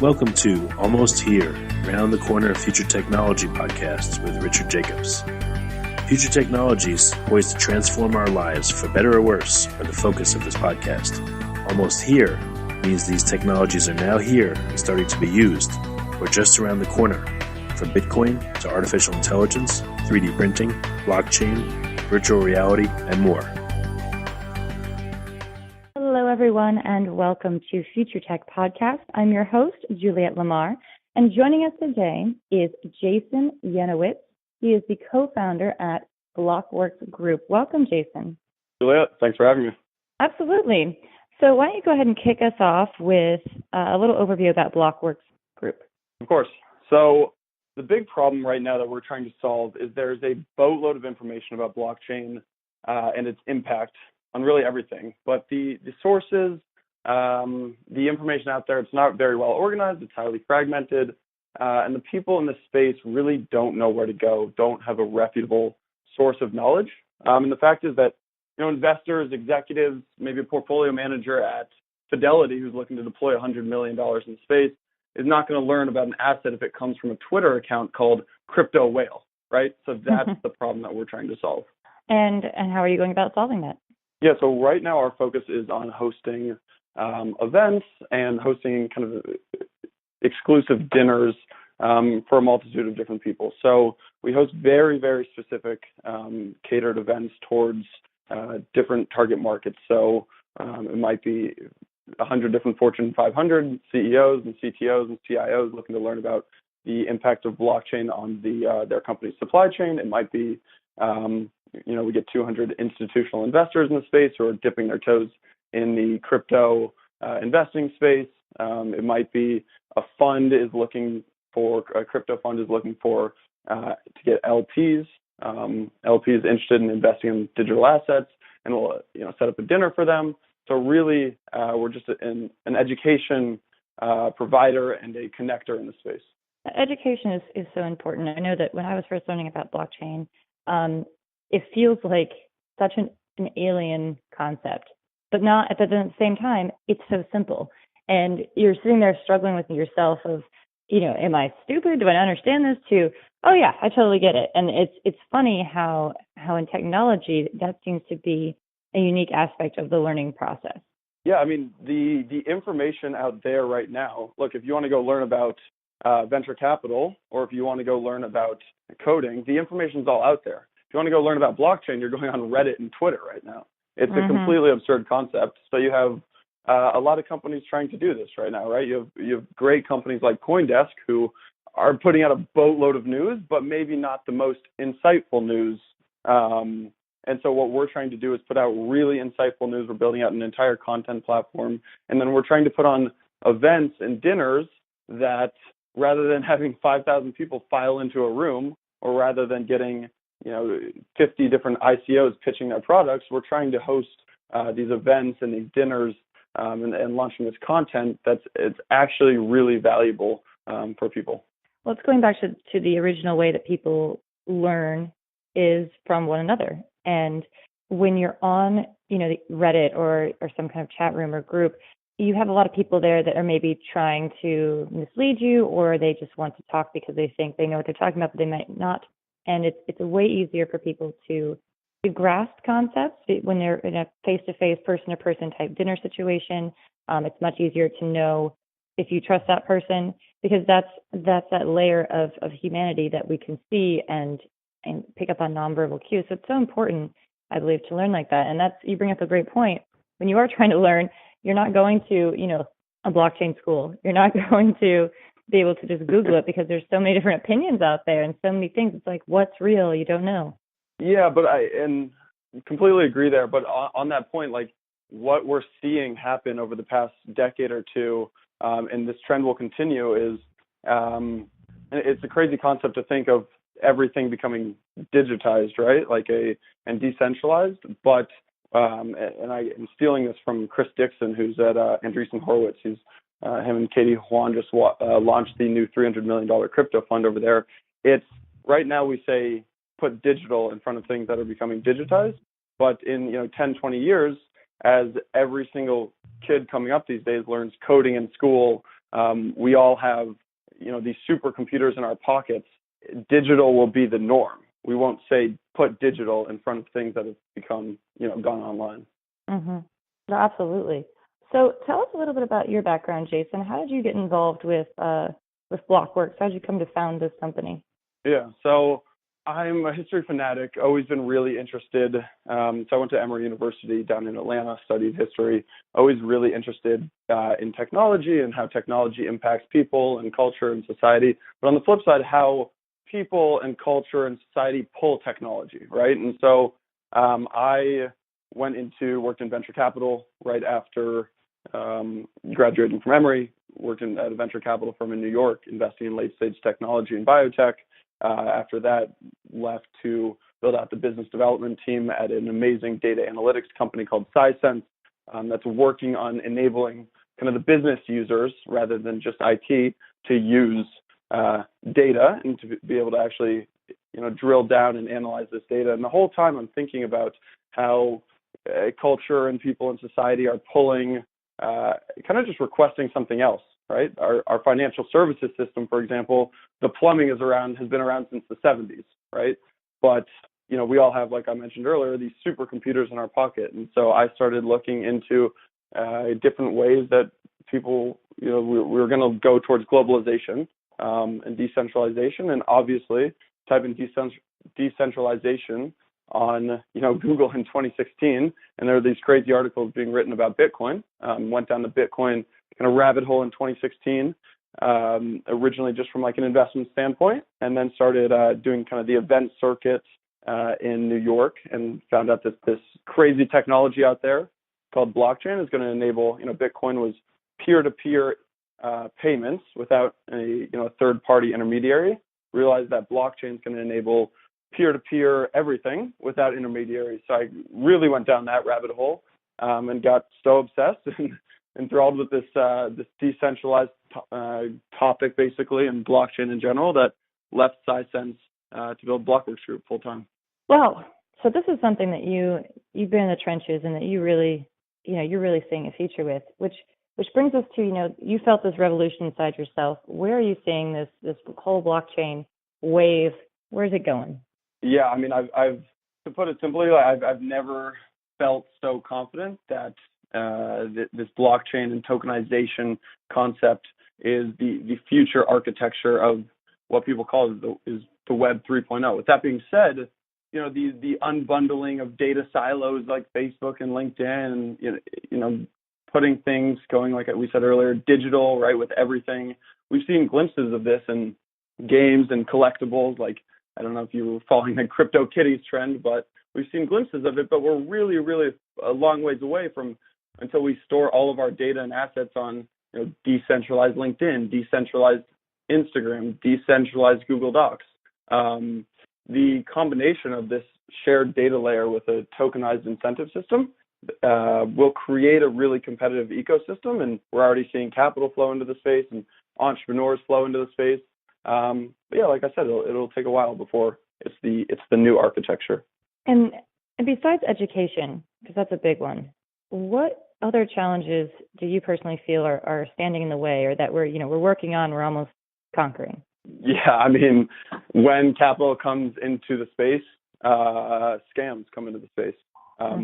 Welcome to Almost Here, Round the Corner Future Technology podcasts with Richard Jacobs. Future technologies poised to transform our lives for better or worse are the focus of this podcast. Almost Here means these technologies are now here and starting to be used, or just around the corner, from Bitcoin to artificial intelligence, 3D printing, blockchain, virtual reality, and more. Hello, everyone, and welcome to Future Tech Podcast. I'm your host, Juliette Lamar, and joining us today is Jason Yanowitz. He is the co-founder at BlockWorks Group. Welcome, Jason. Juliette, thanks for having me. Absolutely. So why don't you go ahead and kick us off with a little overview about BlockWorks Group? Of course. So the big problem right now that we're trying to solve is there's a boatload of information about blockchain and its impact on really everything. But the sources, the information out there, it's not very well organized, it's highly fragmented, and the people in this space really don't know where to go, don't have a reputable source of knowledge. And the fact is that, investors, executives, maybe a portfolio manager at Fidelity who's looking to deploy $100 million in space is not going to learn about an asset if it comes from a Twitter account called Crypto Whale, right? So that's the problem that we're trying to solve. And how are you going about solving that? Yeah, so right now our focus is on hosting events and hosting kind of exclusive dinners for a multitude of different people. So we host very, very specific catered events towards different target markets. So it might be 100 different Fortune 500 CEOs and CTOs and CIOs looking to learn about the impact of blockchain on their company's supply chain. It might be, we get 200 institutional investors in the space who are dipping their toes in the crypto investing space. It might be a crypto fund is looking for to get LPs. LPs interested in investing in digital assets, and we'll set up a dinner for them. So really, we're just an education provider and a connector in the space. Education is so important. I know that when I was first learning about blockchain, it feels like such an alien concept, but at the same time, it's so simple. And you're sitting there struggling with yourself of, am I stupid? Do I understand this? To, oh yeah, I totally get it. And it's funny how in technology that seems to be a unique aspect of the learning process. Yeah, I mean, the information out there right now, look, if you want to go learn about venture capital, or if you want to go learn about coding, the information's all out there. If you want to go learn about blockchain, you're going on Reddit and Twitter right now. It's a completely absurd concept. So you have a lot of companies trying to do this right now, right? You have great companies like CoinDesk who are putting out a boatload of news, but maybe not the most insightful news. And so what we're trying to do is put out really insightful news. We're building out an entire content platform. And then we're trying to put on events and dinners that, rather than having 5,000 people file into a room, or rather than getting 50 different ICOs pitching their products, we're trying to host these events and these dinners and launching this content it's actually really valuable for people. Well, it's going back to the original way that people learn is from one another. And when you're on, Reddit or some kind of chat room or group, you have a lot of people there that are maybe trying to mislead you, or they just want to talk because they think they know what they're talking about, but they might not. And it's way easier for people to grasp concepts when they're in a face-to-face, person-to-person type dinner situation. It's much easier to know if you trust that person, because that's that layer of humanity that we can see and pick up on nonverbal cues. So it's so important, I believe, to learn like that. And you bring up a great point. When you are trying to learn, you're not going to, a blockchain school. You're not going to be able to just Google it, because there's so many different opinions out there and so many things. It's like, what's real? You don't know. Yeah, but I completely agree there. But on that point, like what we're seeing happen over the past decade or two, and this trend will continue, is it's a crazy concept to think of everything becoming digitized, right? And decentralized. But and I am stealing this from Chris Dixon, who's at Andreessen Horowitz. Him and Katie Huan just launched the new $300 million crypto fund over there. It's right now we say put digital in front of things that are becoming digitized. But in 10, 20 years, as every single kid coming up these days learns coding in school, we all have, these supercomputers in our pockets. Digital will be the norm. We won't say put digital in front of things that have become, gone online. Mm-hmm. No, absolutely. So tell us a little bit about your background, Jason. How did you get involved with BlockWorks? How did you come to found this company? Yeah, so I'm a history fanatic, always been really interested. So I went to Emory University down in Atlanta, studied history, always really interested in technology and how technology impacts people and culture and society. But on the flip side, how people and culture and society pull technology, right? And so I worked in venture capital right after graduating from Emory, worked at a venture capital firm in New York, investing in late stage technology and biotech. After that, left to build out the business development team at an amazing data analytics company called Sisense that's working on enabling kind of the business users rather than just IT to use data and to be able to actually, drill down and analyze this data. And the whole time I'm thinking about how culture and people in society are pulling, kind of just requesting something else. Right? Our financial services system, for example, the plumbing has been around since the 70s, right? But, we all have, like I mentioned earlier, these supercomputers in our pocket. And so I started looking into different ways that people, we were going to go towards globalization and decentralization. And obviously, type in decentralization on, Google in 2016, and there are these crazy articles being written about Bitcoin. Went down the Bitcoin kind of rabbit hole in 2016, originally just from like an investment standpoint, and then started doing kind of the event circuit in New York, and found out that this crazy technology out there called blockchain is going to enable, Bitcoin was peer-to-peer payments without a third-party intermediary. Realized that blockchain is going to enable peer-to-peer everything without intermediaries. So I really went down that rabbit hole and got so obsessed and enthralled with this decentralized topic, basically, and blockchain in general, that left Sisense to build BlockWorks Group full time. Wow. So this is something that you've been in the trenches and that you really, you're really seeing a future with, which brings us to, you felt this revolution inside yourself. Where are you seeing this whole blockchain wave? Where's it going? Yeah, I mean, I've to put it simply, I've never felt so confident that this blockchain and tokenization concept is the future architecture of what people call is the Web 3.0. With that being said, the unbundling of data silos like Facebook and LinkedIn, and putting things going, like we said earlier, digital, right, with everything. We've seen glimpses of this in games and collectibles. Like, I don't know if you were following the CryptoKitties trend, but we've seen glimpses of it. But we're really, really a long ways away from until we store all of our data and assets on decentralized LinkedIn, decentralized Instagram, decentralized Google Docs. The combination of this shared data layer with a tokenized incentive system will create a really competitive ecosystem, and we're already seeing capital flow into the space and entrepreneurs flow into the space. But yeah, like I said, it'll take a while before it's the new architecture. And besides education, because that's a big one, what other challenges do you personally feel are standing in the way, or that we're working on, we're almost conquering? Yeah, I mean, when capital comes into the space, scams come into the space.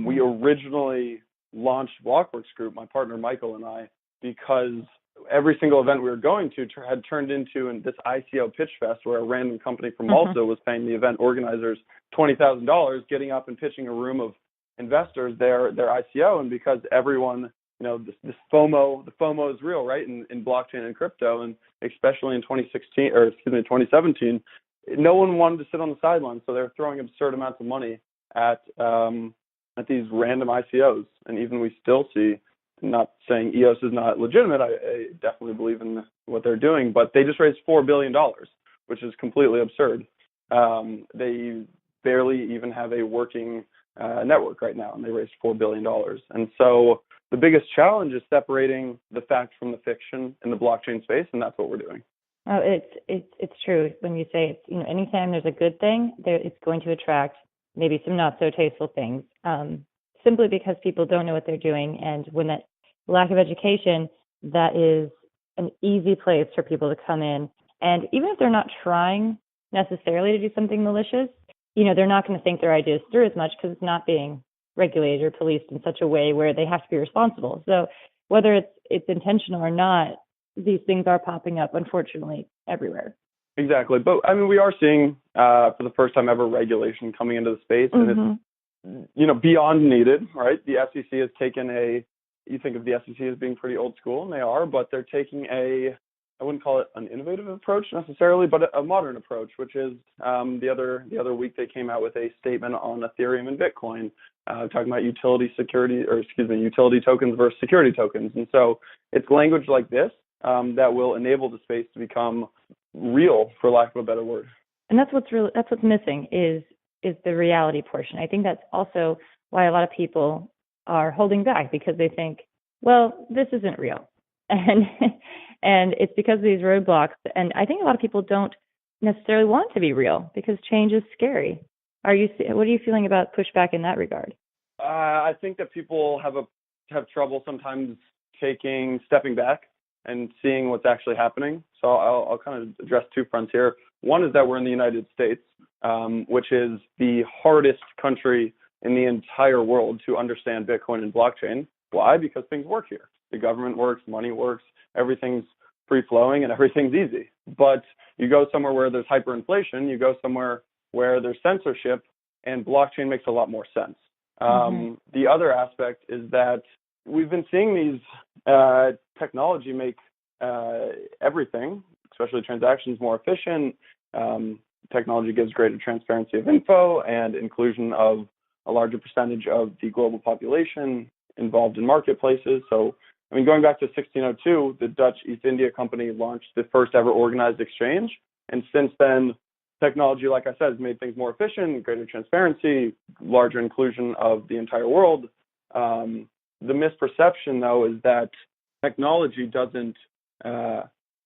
We originally launched BlockWorks Group, my partner Michael and I, because every single event we were going to had turned into this ICO pitch fest where a random company from Malta was paying the event organizers $20,000, getting up and pitching a room of investors their ICO. And because everyone, this FOMO, the FOMO is real, right, in blockchain and crypto, and especially in 2017, no one wanted to sit on the sidelines, so they're throwing absurd amounts of money at these random ICOs. And even we still see, not saying EOS is not legitimate, I definitely believe in what they're doing, but they just raised $4 billion, which is completely absurd. They barely even have a working network right now, and they raised $4 billion. And so the biggest challenge is separating the fact from the fiction in the blockchain space, and that's what we're doing. Oh, it's true when you say it's, anytime there's a good thing, it's going to attract maybe some not so tasteful things, simply because people don't know what they're doing, and when that lack of education, that is an easy place for people to come in. And even if they're not trying necessarily to do something malicious, they're not going to think their ideas through as much because it's not being regulated or policed in such a way where they have to be responsible. So whether it's intentional or not, these things are popping up, unfortunately, everywhere. Exactly. But I mean, we are seeing for the first time ever regulation coming into the space, and it's, beyond needed, right? The SEC has taken you think of the SEC as being pretty old school, and they are, but they're taking I wouldn't call it an innovative approach necessarily, but a modern approach, which is the other week they came out with a statement on Ethereum and Bitcoin, talking about utility tokens versus security tokens. And so it's language like this that will enable the space to become real, for lack of a better word. And that's what's missing is the reality portion. I think that's also why a lot of people are holding back, because they think, well, this isn't real. And it's because of these roadblocks. And I think a lot of people don't necessarily want it to be real because change is scary. What are you feeling about pushback in that regard? I think that people have trouble sometimes stepping back and seeing what's actually happening. So I'll kind of address two fronts here. One is that we're in the United States, which is the hardest country in the entire world to understand Bitcoin and blockchain. Why? Because things work here. The government works, money works, everything's free-flowing, and everything's easy. But you go somewhere where there's hyperinflation, you go somewhere where there's censorship, and blockchain makes a lot more sense. The other aspect is that we've been seeing these technology make everything, especially transactions, more efficient. Technology gives greater transparency of info and inclusion of a larger percentage of the global population involved in marketplaces. So, I mean, going back to 1602, the Dutch East India Company launched the first ever organized exchange. And since then, technology, like I said, has made things more efficient, greater transparency, larger inclusion of the entire world. The misperception, though, is that technology doesn't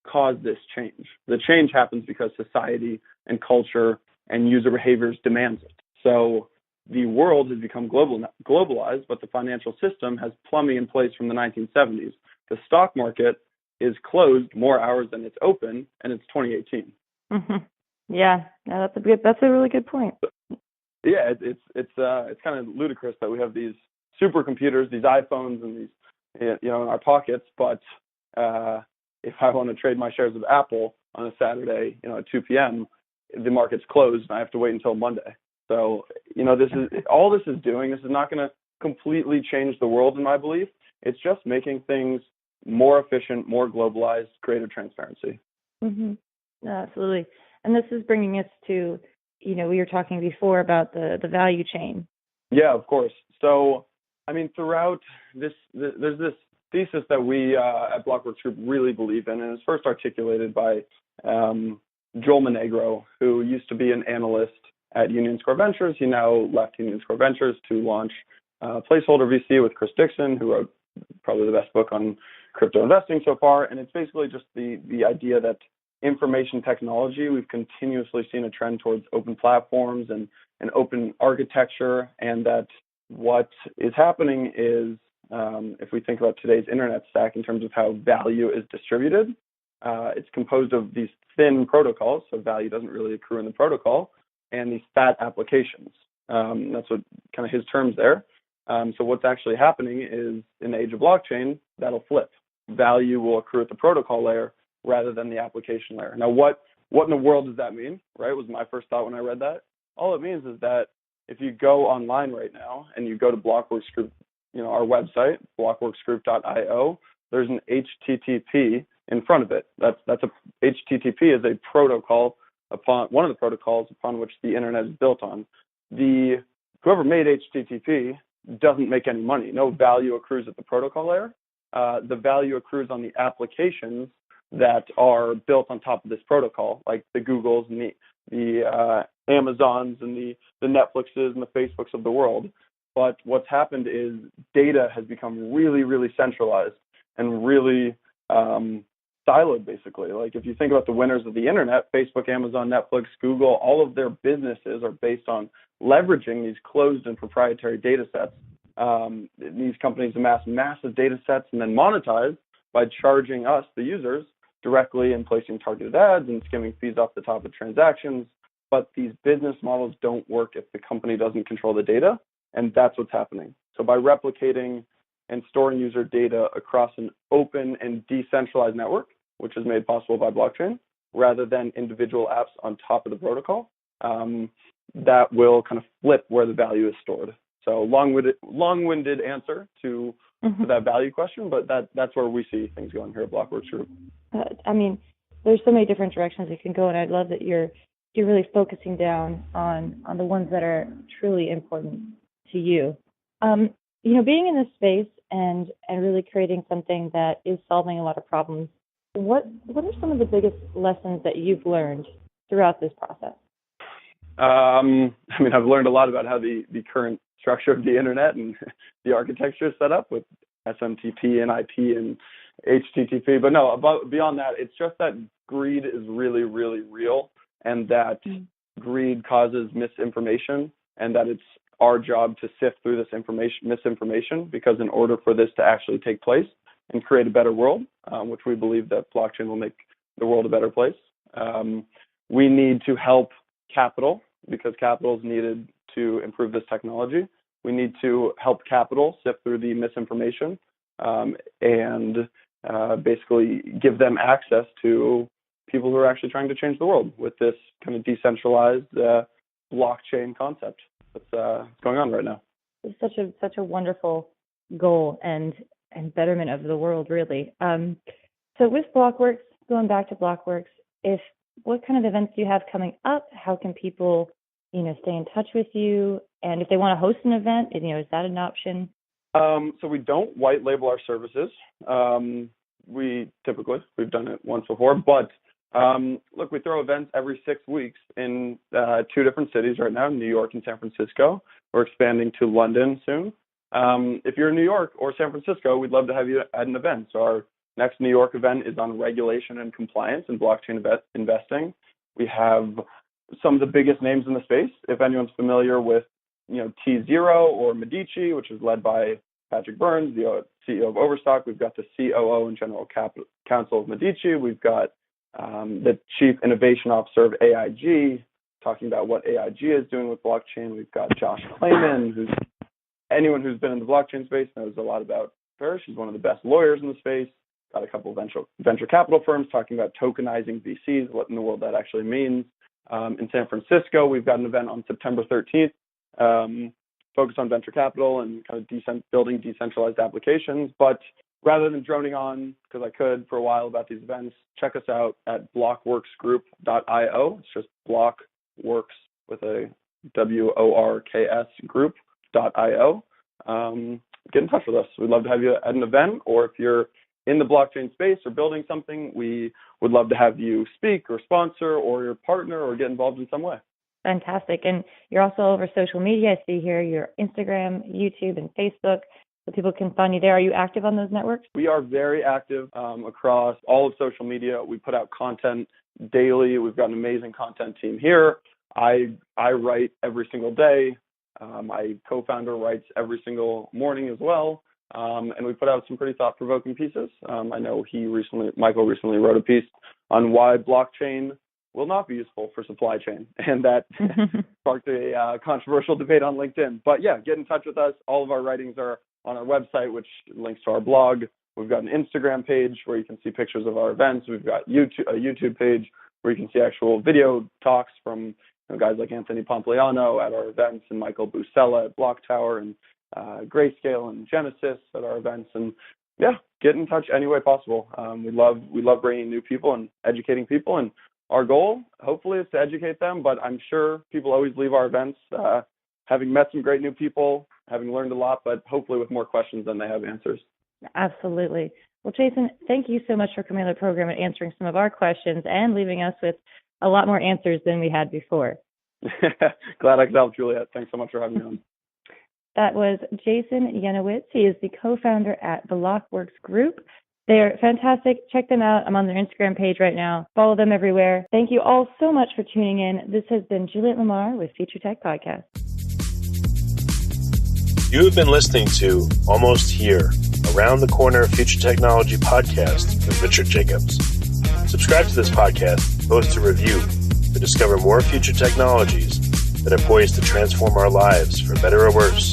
cause this change. The change happens because society and culture and user behaviors demands it. So the world has become globalized, but the financial system has plumbing in place from the 1970s. The stock market is closed more hours than it's open, and it's 2018. Yeah, that's a really good point. Yeah, it's kind of ludicrous that we have these supercomputers, these iPhones, and these in our pockets. But if I want to trade my shares of Apple on a Saturday, at 2 p.m., the market's closed, and I have to wait until Monday. So, this is not going to completely change the world, in my belief. It's just making things more efficient, more globalized, greater transparency. Absolutely. And this is bringing us to, we were talking before about the value chain. Yeah, of course. So, I mean, throughout this, there's this thesis that we at BlockWorks Group really believe in, and it's first articulated by Joel Monegro, who used to be an analyst at Union Square Ventures. He now left Union Square Ventures to launch Placeholder VC with Chris Dixon, who wrote probably the best book on crypto investing so far. And it's basically just the idea that information technology, we've continuously seen a trend towards open platforms and open architecture, and that what is happening is, if we think about today's internet stack in terms of how value is distributed, it's composed of these thin protocols, so value doesn't really accrue in the protocol, and these fat applications. That's what kind of his terms there. So what's actually happening is, in the age of blockchain, that'll flip. Value will accrue at the protocol layer rather than the application layer. Now, what in the world does that mean, right, was my first thought when I read that. All it means is that if you go online right now and you go to BlockWorks Group, our website, blockworksgroup.io, there's an HTTP in front of it. HTTP is a protocol one of the protocols upon which the internet is built on. Whoever made HTTP doesn't make any money. No value accrues at the protocol layer. The value accrues on the applications that are built on top of this protocol, like the Googles and the Amazons and the Netflixes and the Facebooks of the world. But what's happened is data has become really, really centralized and really siloed, basically. Like, if you think about the winners of the internet, Facebook, Amazon, Netflix, Google, all of their businesses are based on leveraging these closed and proprietary data sets. These companies amass massive data sets and then monetize by charging us, the users, directly and placing targeted ads and skimming fees off the top of transactions. But these business models don't work if the company doesn't control the data, and that's what's happening. So by replicating and storing user data across an open and decentralized network, which is made possible by blockchain, rather than individual apps on top of the protocol, that will kind of flip where the value is stored. So long-winded answer to that value question, but that's where we see things going here at BlockWorks Group. I mean, there's so many different directions it can go, and I love that you're really focusing down on the ones that are truly important to you. Being in this space and really creating something that is solving a lot of problems, what are some of the biggest lessons that you've learned throughout this process? I've learned a lot about how the current structure of the internet and the architecture is set up with SMTP and IP and HTTP. But no, beyond that, it's just that greed is really, really real, and that greed causes misinformation, and that it's our job to sift through this misinformation, because in order for this to actually take place and create a better world, which we believe that blockchain will make the world a better place, we need to help capital, because capital is needed to improve this technology. We need to help capital sift through the misinformation and basically give them access to people who are actually trying to change the world with this kind of decentralized blockchain concept that's going on right now. It's such a wonderful goal and betterment of the world, really. So with BlockWorks, going back to BlockWorks, what kind of events do you have coming up? How can people, stay in touch with you? And if they want to host an event, is that an option? So we don't white label our services. We've done it once before, but look, we throw events every 6 weeks in 2 different cities right now, New York and San Francisco. We're expanding to London soon. If you're in New York or San Francisco, we'd love to have you at an event. So our next New York event is on regulation and compliance in blockchain investing. We have some of the biggest names in the space. If anyone's familiar with, T0 or Medici, which is led by Patrick Burns, the CEO of Overstock. We've got the COO and General Counsel of Medici. We've got the Chief Innovation Officer of AIG, talking about what AIG is doing with blockchain. We've got Josh Clayman, anyone who's been in the blockchain space knows a lot about her. She's one of the best lawyers in the space. Got a couple of venture capital firms talking about tokenizing VCs, what in the world that actually means. In San Francisco, we've got an event on September 13th, focused on venture capital and kind of building decentralized applications. But rather than droning on, because I could for a while about these events, check us out at blockworksgroup.io. It's just BlockWorks with a WORKS group.io. Get in touch with us. We'd love to have you at an event, or if you're in the blockchain space or building something, we would love to have you speak or sponsor or your partner or get involved in some way. Fantastic. And you're also over social media. I see here your Instagram, YouTube, and Facebook, so people can find you there. Are you active on those networks? We are very active across all of social media. We put out content daily. We've got an amazing content team here. I write every single day. My co-founder writes every single morning as well. And we put out some pretty thought-provoking pieces. I know Michael recently wrote a piece on why blockchain will not be useful for supply chain, and that sparked a controversial debate on LinkedIn. But yeah, get in touch with us. All of our writings are on our website, which links to our blog. We've got an Instagram page where you can see pictures of our events. We've got a YouTube page where you can see actual video talks from guys like Anthony Pompliano at our events, and Michael Buscella at Block Tower, and Grayscale and Genesis at our events. And yeah, get in touch any way possible. We love bringing new people and educating people, and our goal hopefully is to educate them, but I'm sure people always leave our events having met some great new people, having learned a lot, but hopefully with more questions than they have answers. Absolutely. Well, Jason, thank you so much for coming on the program and answering some of our questions and leaving us with a lot more answers than we had before. Glad I could help, Juliet. Thanks so much for having me on. That was Jason Yanowitz. He is the co-founder at BlockWorks Group. They're fantastic. Check them out. I'm on their Instagram page right now. Follow them everywhere. Thank you all so much for tuning in. This has been Juliet Lamar with Future Tech Podcast. You have been listening to Almost Here, Around the Corner Future Technology podcast with Richard Jacobs. Subscribe to this podcast, post a review to discover more future technologies that are poised to transform our lives for better or worse,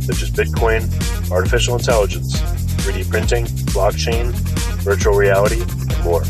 such as Bitcoin, artificial intelligence, 3D printing, blockchain, virtual reality, and more.